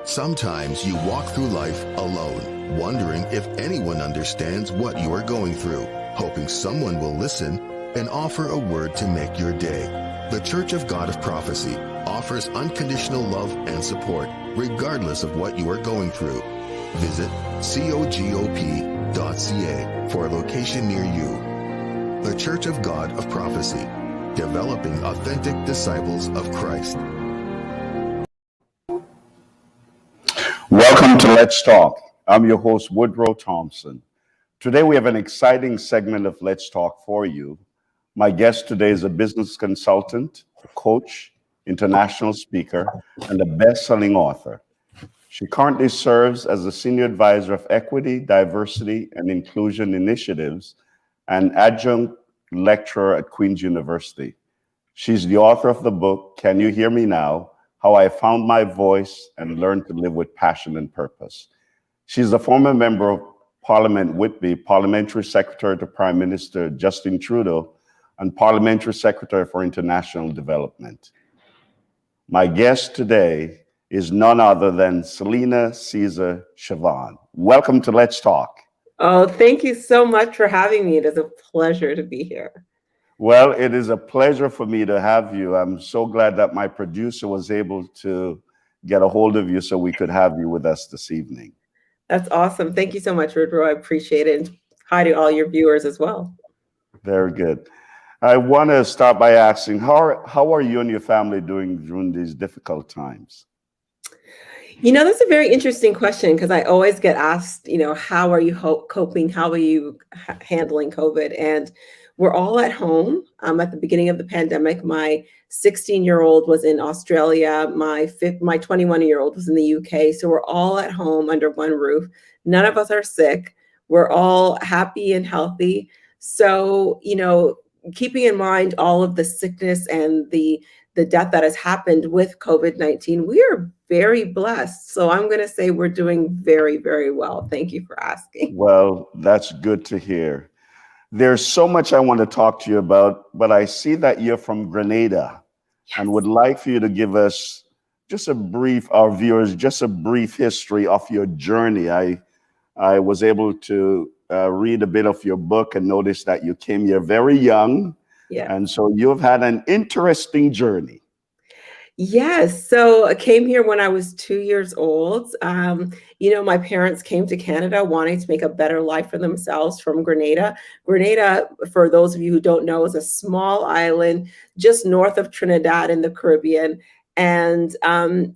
Sometimes you walk through life alone, wondering if anyone understands what you are going through, hoping someone will listen and offer a word to make your day. The Church of God of Prophecy offers unconditional love and support, regardless of what you are going through. Visit cogop.ca for a location near you. The Church of God of Prophecy, developing authentic disciples of Christ. Welcome to Let's Talk. I'm your host, Woodroe Thompson. Today we have an exciting segment of Let's Talk for you. My guest today is a business consultant, a coach, international speaker, and a best-selling author. She currently serves as the Senior Advisor of Equity, Diversity, and Inclusion Initiatives and Adjunct Lecturer at Queen's University. She's the author of the book, Can You Hear Me Now? How I Found My Voice and Learned to Live with Passion and Purpose. She's a former member of Parliament Whitby, Parliamentary Secretary to Prime Minister Justin Trudeau, and Parliamentary Secretary for International Development. My guest today is none other than Celina Caesar-Chavannes. Welcome to Let's Talk. Oh, thank you so much for having me. It is a pleasure to be here. Well, it is a pleasure for me to have you. I'm so glad that my producer was able to get a hold of you so we could have you with us this evening. That's awesome. Thank you so much, Woodroe. I appreciate it. And hi to all your viewers as well. Very good. I want to start by asking, how are you and your family doing during these difficult times? You know, that's a very interesting question because I always get asked, how are you coping? How are you handling COVID? And we're all at home. At the beginning of the pandemic, my 16-year-old was in Australia. My 21-year-old was in the UK. So we're all at home under one roof. None of us are sick. We're all happy and healthy. So, keeping in mind all of the sickness and the death that has happened with COVID-19, we are very blessed. So I'm going to say we're doing very, very well. Thank you for asking. Well, that's good to hear. There's so much I want to talk to you about, but I see that you're from Grenada. Yes. And would like for you to give us our viewers, just a brief history of your journey. I was able to read a bit of your book and notice that you came here very young. Yeah. And so you've had an interesting journey. Yes. So I came here when I was 2 years old. My parents came to Canada wanting to make a better life for themselves from Grenada. Grenada, for those of you who don't know, is a small island just north of Trinidad in the Caribbean. And, wanting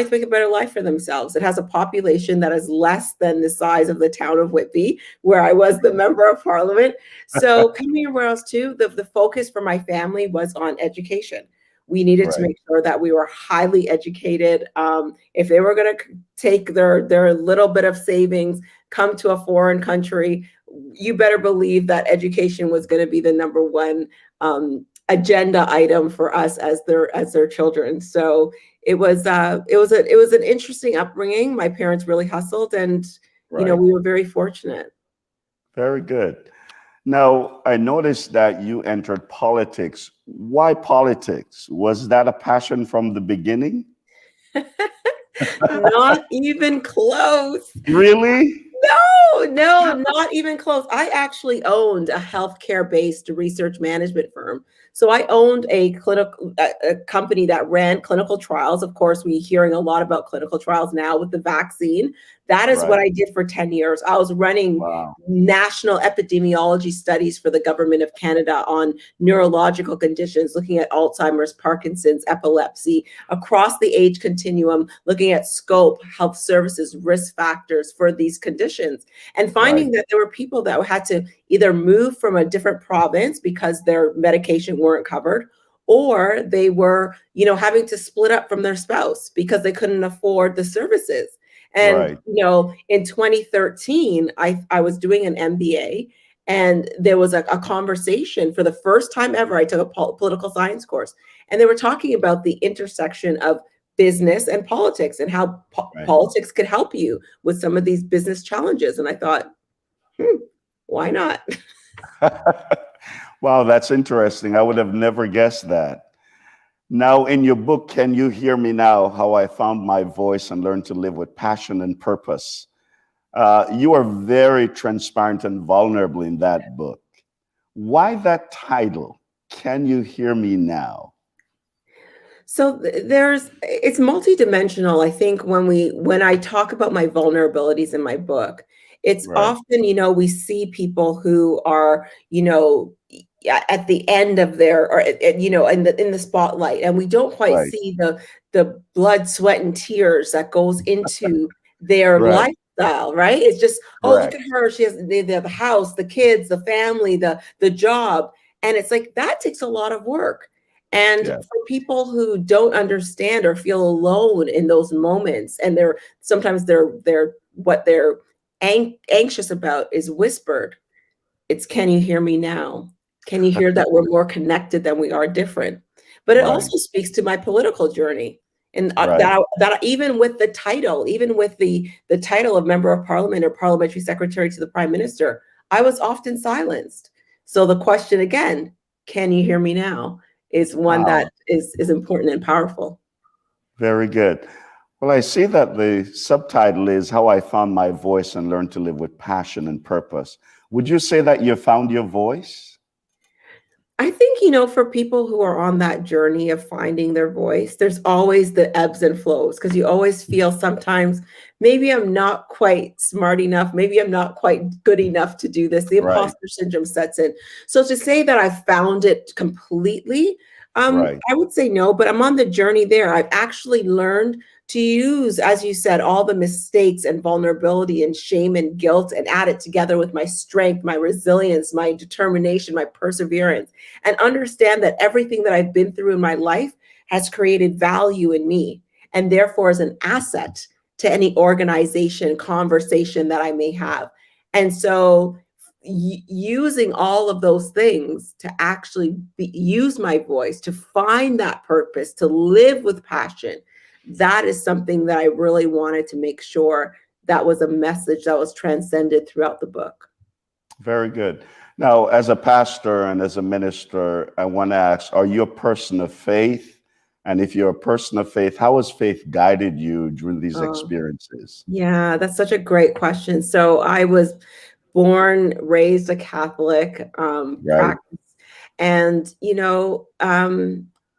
to make a better life for themselves. It has a population that is less than the size of the town of Whitby, where I was the member of parliament. So coming here where else too, the focus for my family was on education. We needed to make sure that we were highly educated. If they were going to take their little bit of savings, come to a foreign country, you better believe that education was going to be the number one agenda item for us as their children. So it was an interesting upbringing. My parents really hustled, and we were very fortunate. Very good. Now, I noticed that you entered politics. Why politics? Was that a passion from the beginning? Not even close. Really? No, not even close. I actually owned a healthcare-based research management firm. So I owned a company that ran clinical trials. Of course, we're hearing a lot about clinical trials now with the vaccine. That is what I did for 10 years. I was running national epidemiology studies for the government of Canada on neurological conditions, looking at Alzheimer's, Parkinson's, epilepsy, across the age continuum, looking at scope, health services, risk factors for these conditions, and finding that there were people that had to either move from a different province because their medication weren't covered, or they were, having to split up from their spouse because they couldn't afford the services. And, Right. In 2013, I was doing an MBA, and there was a conversation for the first time ever. I took a political science course, and they were talking about the intersection of business and politics, and how Right. politics could help you with some of these business challenges. And I thought, why not? Wow, that's interesting. I would have never guessed that. Now, in your book, Can You Hear Me Now? How I Found My Voice and Learned to Live with Passion and Purpose. You are very transparent and vulnerable in that book. Why that title, Can You Hear Me Now? So it's multidimensional. I think when I talk about my vulnerabilities in my book, it's Right. often, we see people who are, at the end of their, or in the spotlight, and we don't quite Right. see the blood, sweat, and tears that goes into their Right. lifestyle, right? It's just, oh, look Correct. at her. She has the house, the kids, the family, the job. And it's like, that takes a lot of work. And Yeah. for people who don't understand or feel alone in those moments, and sometimes what they're anxious about is whispered. It's, can you hear me now? Can you hear that we're more connected than we are different? But it Right. also speaks to my political journey, and Right. that even with the title, even with the title of member of parliament or parliamentary secretary to the prime minister, I was often silenced. So the question again, can you hear me now, is one Wow. that is important and powerful. Very good. Well, I see that the subtitle is How I Found My Voice and Learned to Live with Passion and Purpose. Would you say that you found your voice? I think, for people who are on that journey of finding their voice, there's always the ebbs and flows, because you always feel sometimes, maybe I'm not quite smart enough. Maybe I'm not quite good enough to do this. The Right. imposter syndrome sets in. So to say that I found it completely, Right. I would say no, but I'm on the journey there. I've actually learned to use, as you said, all the mistakes and vulnerability and shame and guilt, and add it together with my strength, my resilience, my determination, my perseverance, and understand that everything that I've been through in my life has created value in me, and therefore is an asset to any organization, conversation that I may have. And so using all of those things to actually use my voice to find that purpose, to live with passion, that is something that I really wanted to make sure that was a message that was transcended throughout the book. Very good. Now, as a pastor and as a minister, I want to ask, are you a person of faith? And if you're a person of faith, how has faith guided you during these Oh, experiences? yeah, that's such a great question. So I was born, raised a Catholic, Right. practice, and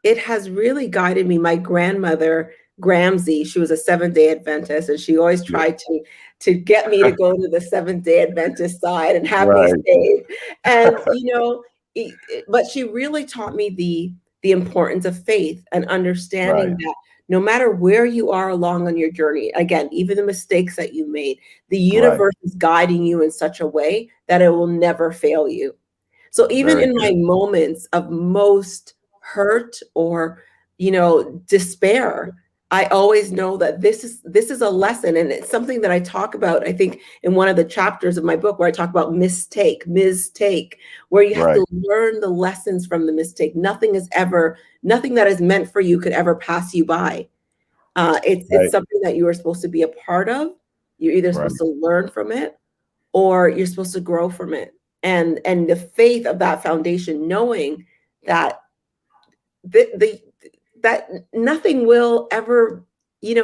it has really guided me. My grandmother, Gramsci, she was a Seventh-day Adventist, and she always Yeah. tried to get me to go to the Seventh-day Adventist side and have me Right. saved. And but she really taught me the importance of faith, and understanding Right. that no matter where you are along on your journey, again, even the mistakes that you made, the Right. universe is guiding you in such a way that it will never fail you. So even Very in my good. moments of most hurt or, despair, I always know that this is a lesson. And it's something that I talk about, I think, in one of the chapters of my book, where I talk about mistake, where you have Right. to learn the lessons from the mistake. Nothing that is meant for you could ever pass you by. It's Right. something that you are supposed to be a part of. You're either Right. supposed to learn from it, or you're supposed to grow from it. And the faith of that foundation, knowing that that nothing will ever,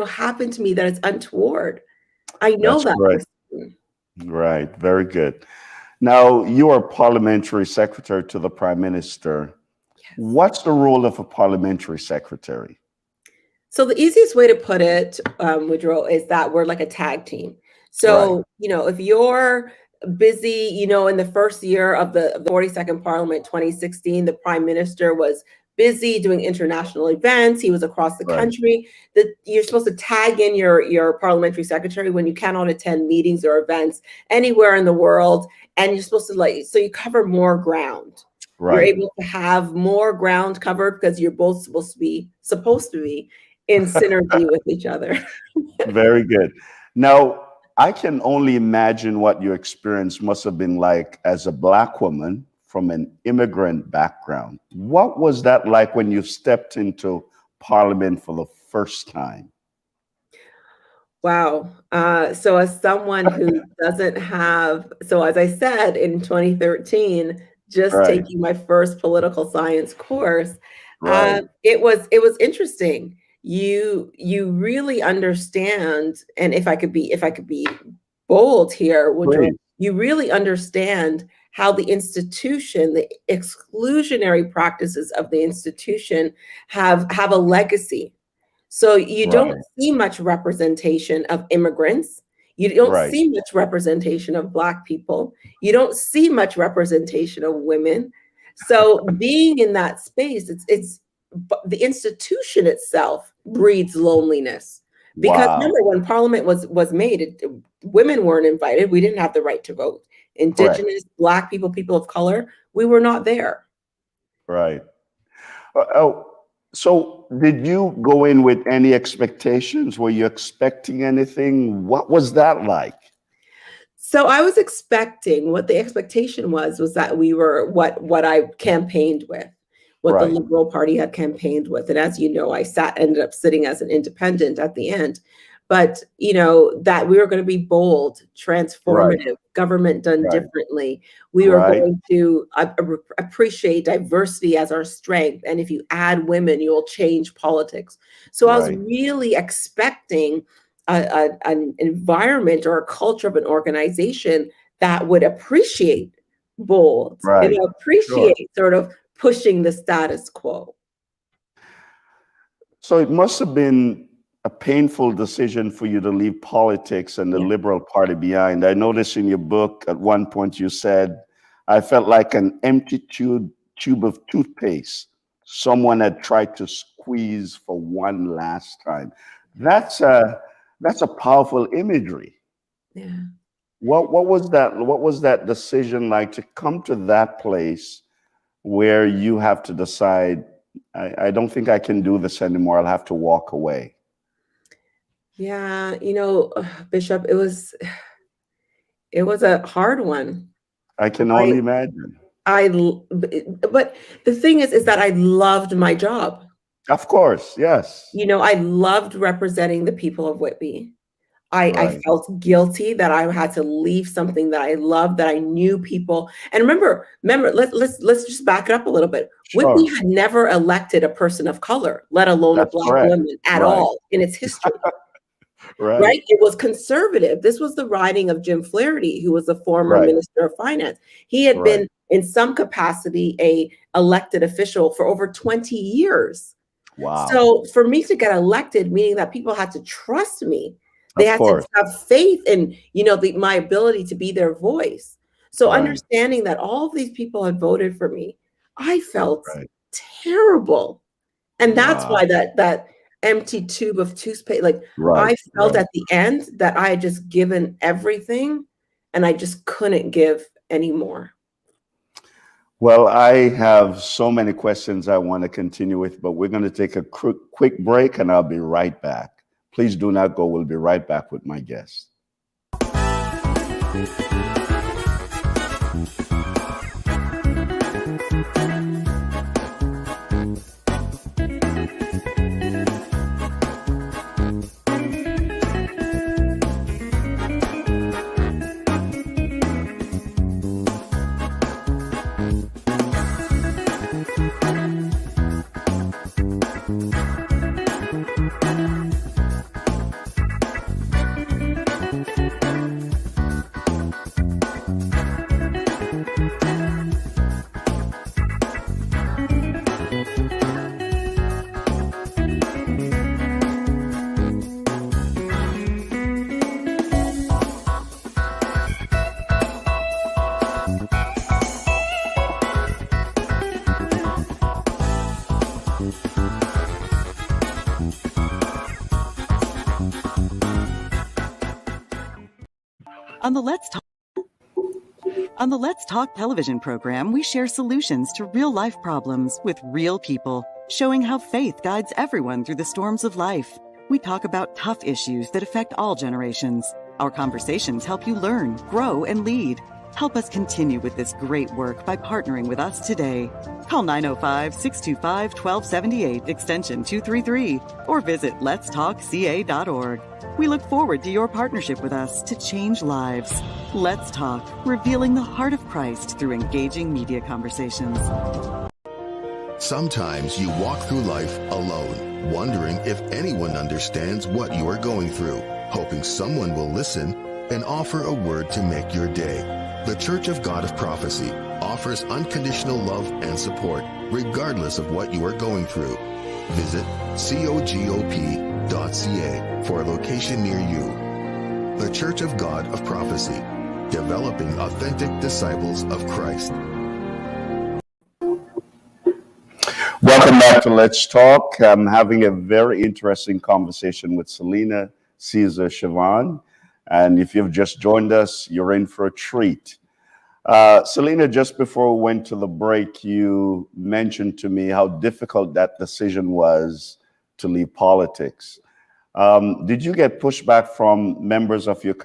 happen to me that is untoward. I know That's that right. for certain. Right. Very good. Now, you are parliamentary secretary to the prime minister. Yes. What's the role of a parliamentary secretary? So the easiest way to put it, Woodrow, is that we're like a tag team. Right. So, if you're busy, in the first year of the 42nd Parliament, 2016, the Prime Minister was busy doing international events. He was across the Right. country. That you're supposed to tag in your parliamentary secretary when you cannot attend meetings or events anywhere in the world, and you're supposed to so you cover more ground. You're Right. able to have more ground covered because you're both supposed to be in synergy with each other. Very good. Now, I can only imagine what your experience must have been like as a Black woman from an immigrant background. What was that like when you stepped into Parliament for the first time? Wow. So as someone who doesn't have, so as I said in 2013, just Right, taking my first political science course, right. it was interesting. You really understand, and if I could be bold here, Woodrow, Please. you really understand how the institution, the exclusionary practices of the institution have a legacy. So you don't Right, see much representation of immigrants. You don't right, see much representation of Black people. You don't see much representation of women. So being in that space, but the institution itself breeds loneliness. Because wow. remember, when Parliament was made, women weren't invited. We didn't have the right to vote. Correct. Indigenous, Black people, people of color, we were not there. Right. Oh, so did you go in with any expectations? Were you expecting anything? What was that like? So I was expecting, what the expectation was that we were what I campaigned with, what the Right, Liberal Party had campaigned with. And as you know, ended up sitting as an independent at the end. But that we were going to be bold, right, transformative, government done right, differently. We were right, going to appreciate diversity as our strength. And if you add women, you'll change politics. So I was right, really expecting an environment or a culture of an organization that would appreciate bold, right. Sure. appreciate sort of pushing the status quo. So it must have been a painful decision for you to leave politics and the Yeah. Liberal Party behind. I noticed in your book at one point you said, I felt like an empty tube of toothpaste someone had tried to squeeze for one last time. That's a powerful imagery. Yeah. What was that decision like to come to that place where you have to decide, I don't think I can do this anymore. I'll have to walk away. Yeah, Bishop, it was a hard one. I can I only imagine. but the thing is that I loved my job. Of course, yes. I loved representing the people of Whitby. I Right. felt guilty that I had to leave something that I loved, that I knew people. And remember, let's just back it up a little bit. Whitby Sure. had never elected a person of color, let alone a That's Black correct. woman at Right. all in its history. Right. Right? It was conservative. This was the riding of Jim Flaherty, who was the former Right. Minister of Finance. He had Right. been, in some capacity, a elected official for over 20 years. Wow. So for me to get elected, meaning that people had to trust me, they Of had to course. have faith in, my ability to be their voice. So Right. understanding that all of these people had voted for me, I felt Right. terrible. And that's Wow. why that empty tube of toothpaste, like Right. I felt Right. at the end that I had just given everything and I just couldn't give anymore. Well, I have so many questions I want to continue with, but we're going to take a quick break and I'll be right back. Please do not go. We'll be right back with my guest. On the Let's Talk. On the Let's Talk television program, we share solutions to real-life problems with real people, showing how faith guides everyone through the storms of life. We talk about tough issues that affect all generations. Our conversations help you learn, grow, and lead. Help us continue with this great work by partnering with us today. Call 905-625-1278, extension 233, or visit letstalkca.org. We look forward to your partnership with us to change lives. Let's Talk, revealing the heart of Christ through engaging media conversations. Sometimes you walk through life alone, wondering if anyone understands what you are going through, hoping someone will listen and offer a word to make your day. The Church of God of Prophecy offers unconditional love and support, regardless of what you are going through. Visit cogop.ca for a location near you. The Church of God of Prophecy, developing authentic disciples of Christ. Welcome back to Let's Talk. I'm having a very interesting conversation with Celina Caesar-Chavannes. And if you've just joined us, you're in for a treat. Celina, just before we went to the break, you mentioned to me how difficult that decision was to leave politics. Did you get pushback from members of your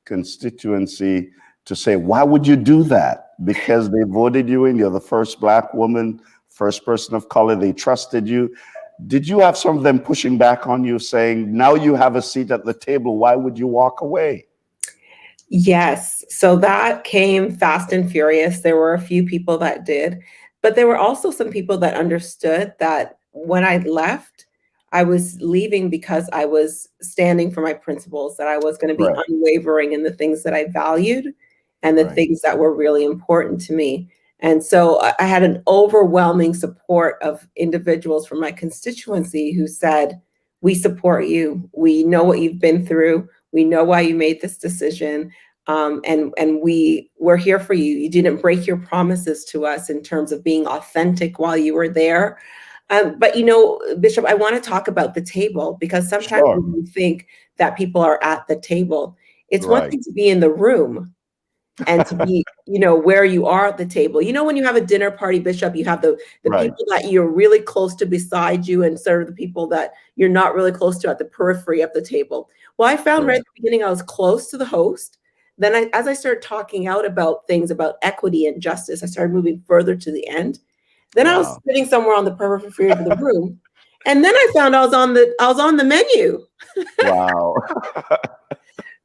constituency to say, why would you do that? Because they voted you in, you're the first Black woman, first person of color, they trusted you. Did you have some of them pushing back on you saying, now you have a seat at the table, why would you walk away? Yes. So that came fast and furious. There were a few people that did, but there were also some people that understood that when I left, I was leaving because I was standing for my principles, that I was going to be unwavering in the things that I valued and the things that were really important to me. And so I had an overwhelming support of individuals from my constituency who said, we support you. We know what you've been through. We know why you made this decision. And we're here for you. You didn't break your promises to us in terms of being authentic while you were there. But, you know, Bishop, I want to talk about the table, because sometimes when you think that people are at the table, it's one thing to be in the room and to be, you know, where you are at the table. You know, when you have a dinner party, Bishop, you have the people that you're really close to beside you and sort of the people that you're not really close to at the periphery of the table. Well, I found right at the beginning, I was close to the host. Then as I started talking out about things about equity and justice, I started moving further to the end. Then I was sitting somewhere on the periphery of the room. And then I found I was on the menu. Wow.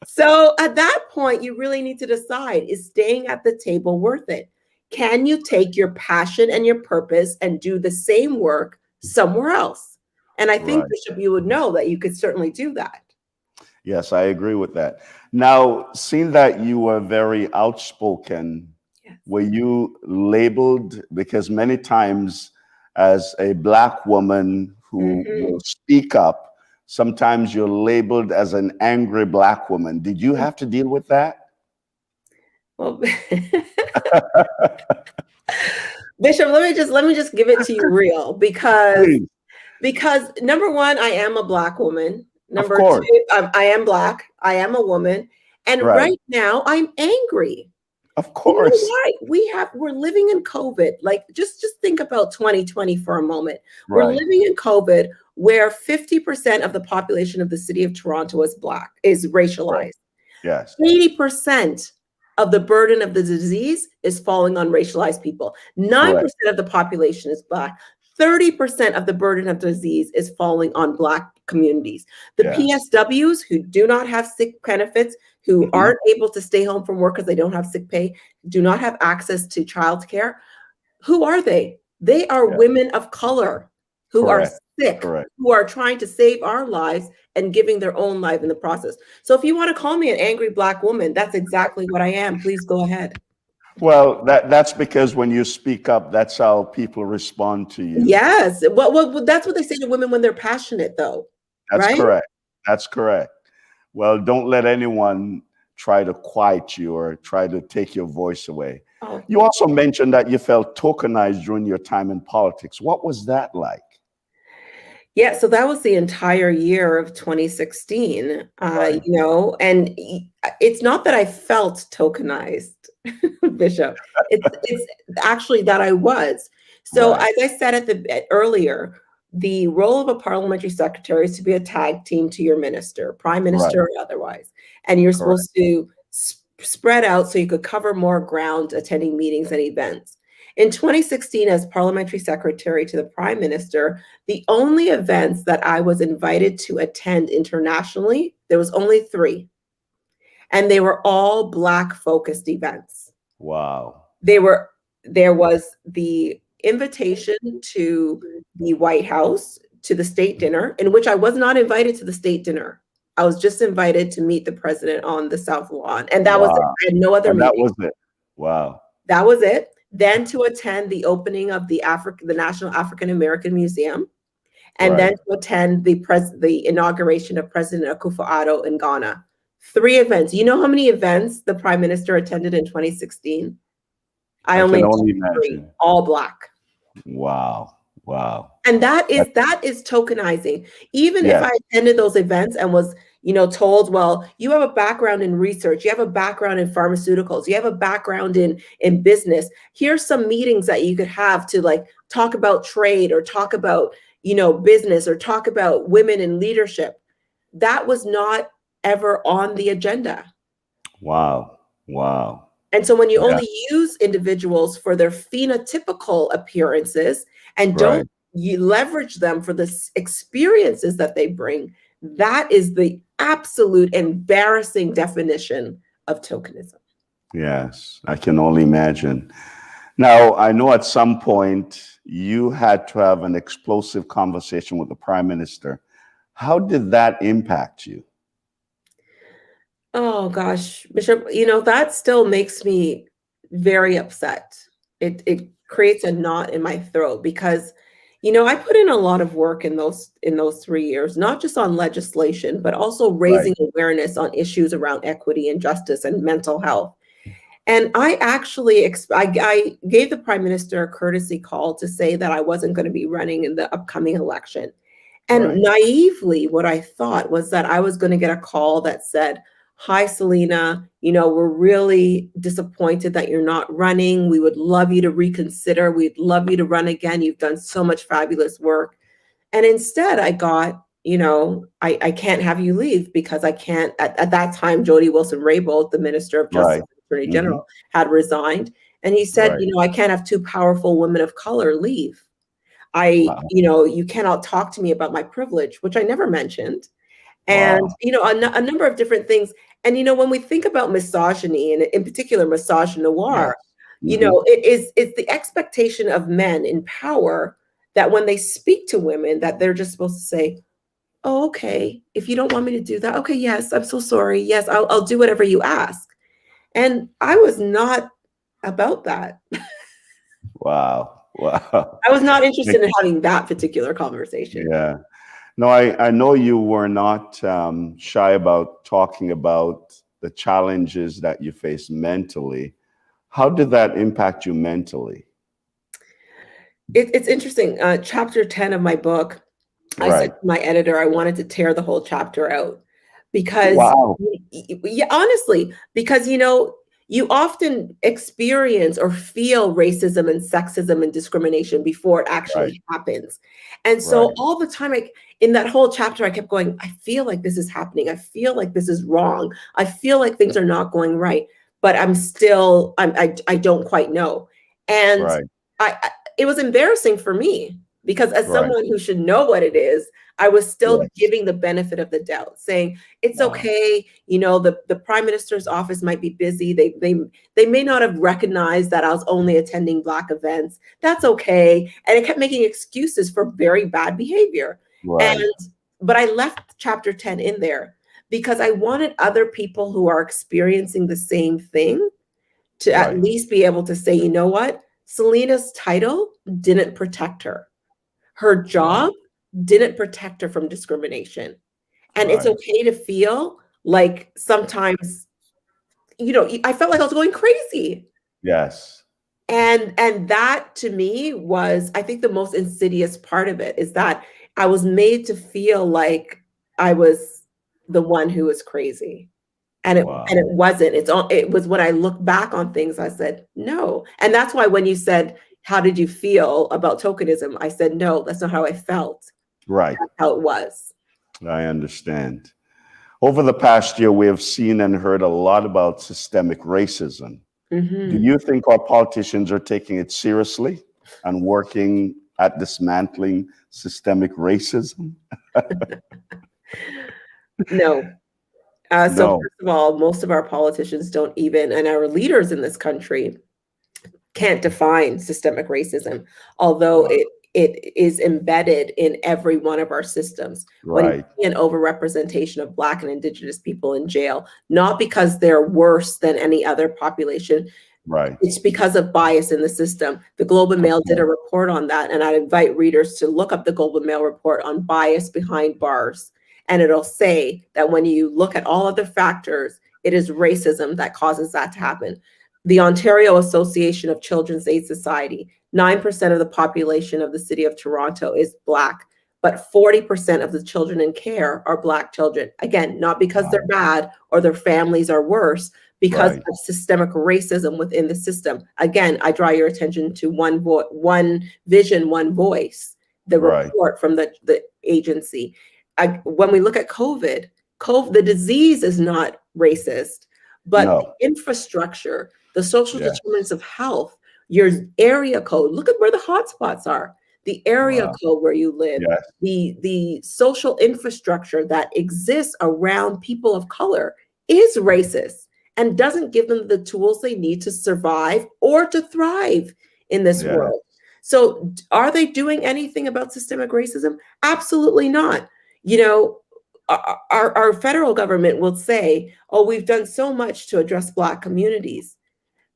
So at that point, you really need to decide, is staying at the table worth it? Can you take your passion and your purpose and do the same work somewhere else? And I think, Bishop, you would know that you could certainly do that. Yes, I agree with that. Now, seeing that you were very outspoken, were you labeled, because many times as a Black woman who will speak up, sometimes you're labeled as an angry Black woman. Did you have to deal with that? Well, Bishop, let me just give it to you real, because number one, I am a Black woman. Number two, I am Black. I am a woman, and right now I'm angry. Of course, you know, we're living in COVID. Like, just think about 2020 for a moment. We're living in COVID, where 50% of the population of the city of Toronto is Black, is racialized. Yes. 80% of the burden of the disease is falling on racialized people. 9% of the population is Black. 30% of the burden of disease is falling on Black communities. The PSWs who do not have sick benefits, who aren't able to stay home from work because they don't have sick pay, do not have access to childcare. Who are they? They are women of color who are sick, who are trying to save our lives and giving their own life in the process. So if you want to call me an angry Black woman, that's exactly what I am. Please go ahead. Well, that's because when you speak up, that's how people respond to you. Yes. Well, that's what they say to women when they're passionate, though. That's correct. That's correct. Well, don't let anyone try to quiet you or try to take your voice away. You also mentioned that you felt tokenized during your time in politics. What was that like? Yeah, so that was the entire year of 2016, you know, and it's not that I felt tokenized. Bishop. It's actually that I was. So Right. as I said earlier, the role of a parliamentary secretary is to be a tag team to your minister, prime Right. minister or otherwise. And you're Correct. supposed to spread out so you could cover more ground attending meetings and events. In 2016, as parliamentary secretary to the prime minister, the only events that I was invited to attend internationally, there was only 3. And they were all Black focused events. Wow. There was the invitation to the White House to the state dinner, in which I was not invited to the state dinner. I was just invited to meet the president on the South Lawn, and that was it. Wow. I had no other And that meeting. was it. Wow. That was it. Then to attend the opening of the National African American Museum, and then Right. to attend the inauguration of President Akufo-Addo in Ghana. 3 events. You know how many events the prime minister attended in 2016? I I only can only attended 3, imagine. all Black. Wow. Wow. And that is tokenizing. Even if Yes. I attended those events and was, told, well, you have a background in research, you have a background in pharmaceuticals, you have a background in business. Here's some meetings that you could have to like talk about trade or talk about, business or talk about women in leadership. That was not ever on the agenda. Wow. Wow. And so when you Yeah. only use individuals for their phenotypical appearances and Right. don't you leverage them for the experiences that they bring, that is the absolute embarrassing definition of tokenism. Yes. I can only imagine. Now, I know at some point you had to have an explosive conversation with the prime minister. How did that impact you? Oh gosh, Bishop, that still makes me very upset. It creates a knot in my throat because, I put in a lot of work in those 3 years, not just on legislation, but also Right. raising awareness on issues around equity and justice and mental health. And I actually I gave the prime minister a courtesy call to say that I wasn't going to be running in the upcoming election. And Right. naively, what I thought was that I was going to get a call that said, "Hi, Celina, we're really disappointed that you're not running. We would love you to reconsider. We'd love you to run again. You've done so much fabulous work." And instead, I got, I can't have you leave because I can't. At that time, Jody Wilson-Raybould, the Minister of Justice Right. and Attorney Mhm. General, had resigned. And he said, Right. I can't have 2 powerful women of color leave. Wow. You cannot talk to me about my privilege, which I never mentioned. And, Wow. a number of different things. And, when we think about misogyny, and in particular misogynoir, Yes. Mhm. it's the expectation of men in power that when they speak to women, that they're just supposed to say, "Oh, okay. If you don't want me to do that, okay, yes, I'm so sorry. Yes, I'll do whatever you ask." And I was not about that. Wow. Wow. I was not interested in having that particular conversation. Yeah. No, I know you were not shy about talking about the challenges that you face mentally. How did that impact you mentally? It's interesting. Chapter 10 of my book, I said Right. to my editor, I wanted to tear the whole chapter out because, Wow. yeah, honestly, because, you often experience or feel racism and sexism and discrimination before it Right. actually happens. And so Right. all the time, in that whole chapter, I kept going, I feel like this is happening. I feel like this is wrong. I feel like things are not going right, but I don't quite know. And Right. it was embarrassing for me because as Right. someone who should know what it is, I was still Yes. giving the benefit of the doubt, saying it's Wow. okay. The prime minister's office might be busy. They may not have recognized that I was only attending Black events. That's okay. And I kept making excuses for very bad behavior. Right. But I left chapter 10 in there because I wanted other people who are experiencing the same thing to at Right. least be able to say, you know what? Celina's title didn't protect her. Her job didn't protect her from discrimination. And it's Right. okay to feel like sometimes, I felt like I was going crazy. Yes. And that to me was, I think, the most insidious part of it is that I was made to feel like I was the one who was crazy. And it Wow. and it wasn't. It was when I look back on things, I said, no. And that's why when you said, how did you feel about tokenism? I said, no, that's not how I felt. Right. That's how it was. I understand. Over the past year, we have seen and heard a lot about systemic racism. Do you think our politicians are taking it seriously and working at dismantling systemic racism? No. So No. first of all, most of our politicians don't even, and our leaders in this country can't define systemic racism, although Wow. it is embedded in every one of our systems. When you Right. see an overrepresentation of Black and Indigenous people in jail, not because they're worse than any other population, Right. it's because of bias in the system. The Globe and Mail did a report on that, and I'd invite readers to look up the Globe and Mail report on bias behind bars. And it'll say that when you look at all other factors, it is racism that causes that to happen. The Ontario Association of Children's Aid Society, 9% of the population of the city of Toronto is Black, but 40% of the children in care are Black children. Again, not because they're bad or their families are worse, because Right. of systemic racism within the system. Again, I draw your attention to one vision, one voice, the Right. report from the agency. When we look at COVID, the disease is not racist, but No. the infrastructure, the social Yes. determinants of health, your area code, look at where the hotspots are, the area Wow. code where you live, Yes. the social infrastructure that exists around people of color is racist and doesn't give them the tools they need to survive or to thrive in this Yeah. world. So are they doing anything about systemic racism? Absolutely not. You know, our federal government will say, oh, we've done so much to address Black communities.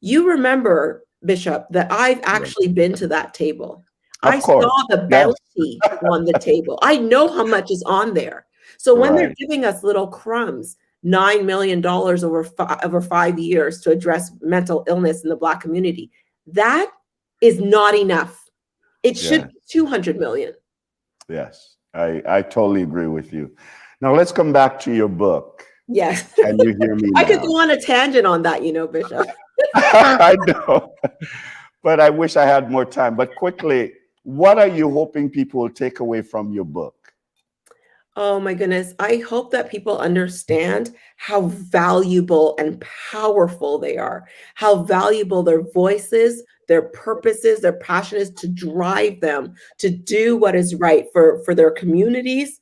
You remember, Bishop, that I've actually been to that table. Of I course. saw the Yes. bounty on the table. I know how much is on there. So when they're Right. giving us little crumbs, $9 million over 5 years to address mental illness in the Black community, that is not enough. It should Yeah. be 200 million. Yes. I totally agree with you. Now let's come back to your book. Yes. Can you hear me I could now? go on a tangent on that, Bishop. I know, but I wish I had more time. But quickly, what are you hoping people will take away from your book? Oh my goodness. I hope that people understand how valuable and powerful they are, how valuable their voices, their purposes, their passion is to drive them to do what is right for their communities,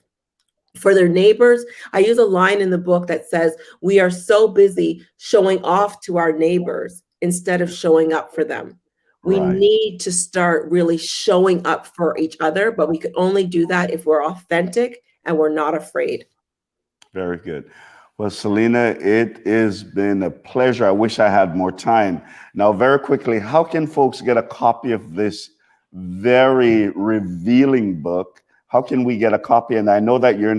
for their neighbors. I use a line in the book that says, we are so busy showing off to our neighbors instead of showing up for them. We Right. need to start really showing up for each other, but we can only do that if we're authentic and we're not afraid. Very good. Well, Celina, it has been a pleasure. I wish I had more time. Now, very quickly, how can folks get a copy of this very revealing book? How can we get a copy? And I know that you're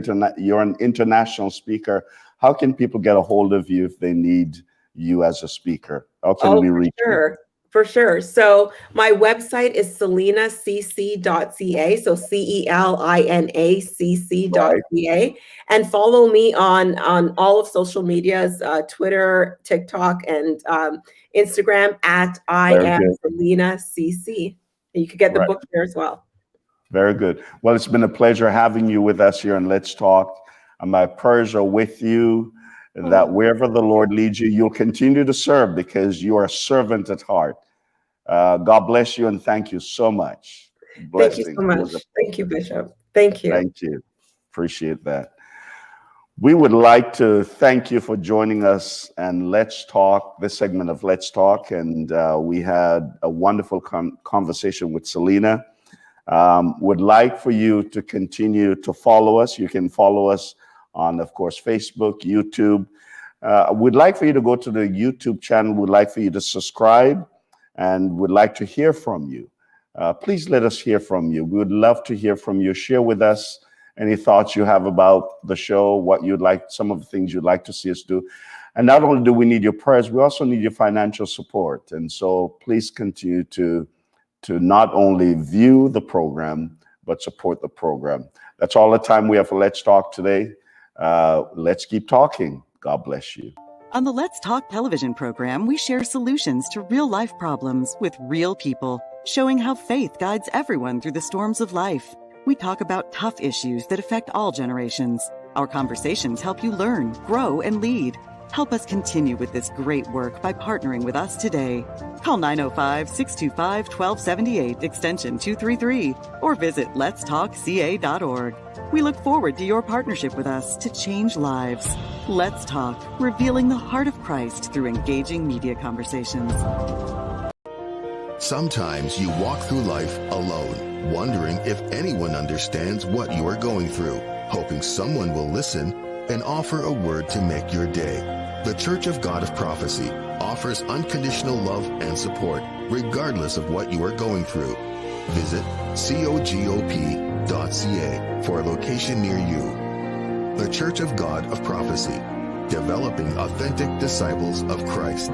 an international speaker. How can people get a hold of you if they need you as a speaker? How can we reach you? For sure. So my website is celinacc.ca. So CELINACC.ca. And follow me on all of social medias, Twitter, TikTok, and Instagram at I Very am good. Celina CC. And you could get the Right. book there as well. Very good. Well, it's been a pleasure having you with us here on Let's Talk. And my prayers are with you that wherever the Lord leads you, you'll continue to serve because you are a servant at heart. God bless you and thank you so much. Thank you so Blessings. much. Thank you, Bishop. Thank you. Thank you. Appreciate that. We would like to thank you for joining us and Let's Talk, this segment of Let's Talk. And we had a wonderful conversation with Celina. Would like for you to continue to follow us. You can follow us on, of course, Facebook, YouTube. We'd like for you to go to the YouTube channel. We'd like for you to subscribe and would like to hear from you. Please let us hear from you. We would love to hear from you. Share with us any thoughts you have about the show, what you'd like, some of the things you'd like to see us do. And not only do we need your prayers, we also need your financial support. And so please continue to not only view the program, but support the program. That's all the time we have for Let's Talk today. Let's keep talking. God bless you. On the Let's Talk television program, we share solutions to real-life problems with real people, showing how faith guides everyone through the storms of life. We talk about tough issues that affect all generations. Our conversations help you learn, grow, and lead. Help us continue with this great work by partnering with us today. Call 905-625-1278, extension 233, or visit letstalkca.org. We look forward to your partnership with us to change lives. Let's Talk, revealing the heart of Christ through engaging media conversations. Sometimes you walk through life alone, wondering if anyone understands what you are going through, hoping someone will listen and offer a word to make your day. The Church of God of Prophecy offers unconditional love and support, regardless of what you are going through. Visit cogop.ca for a location near you. The Church of God of Prophecy, developing authentic disciples of Christ.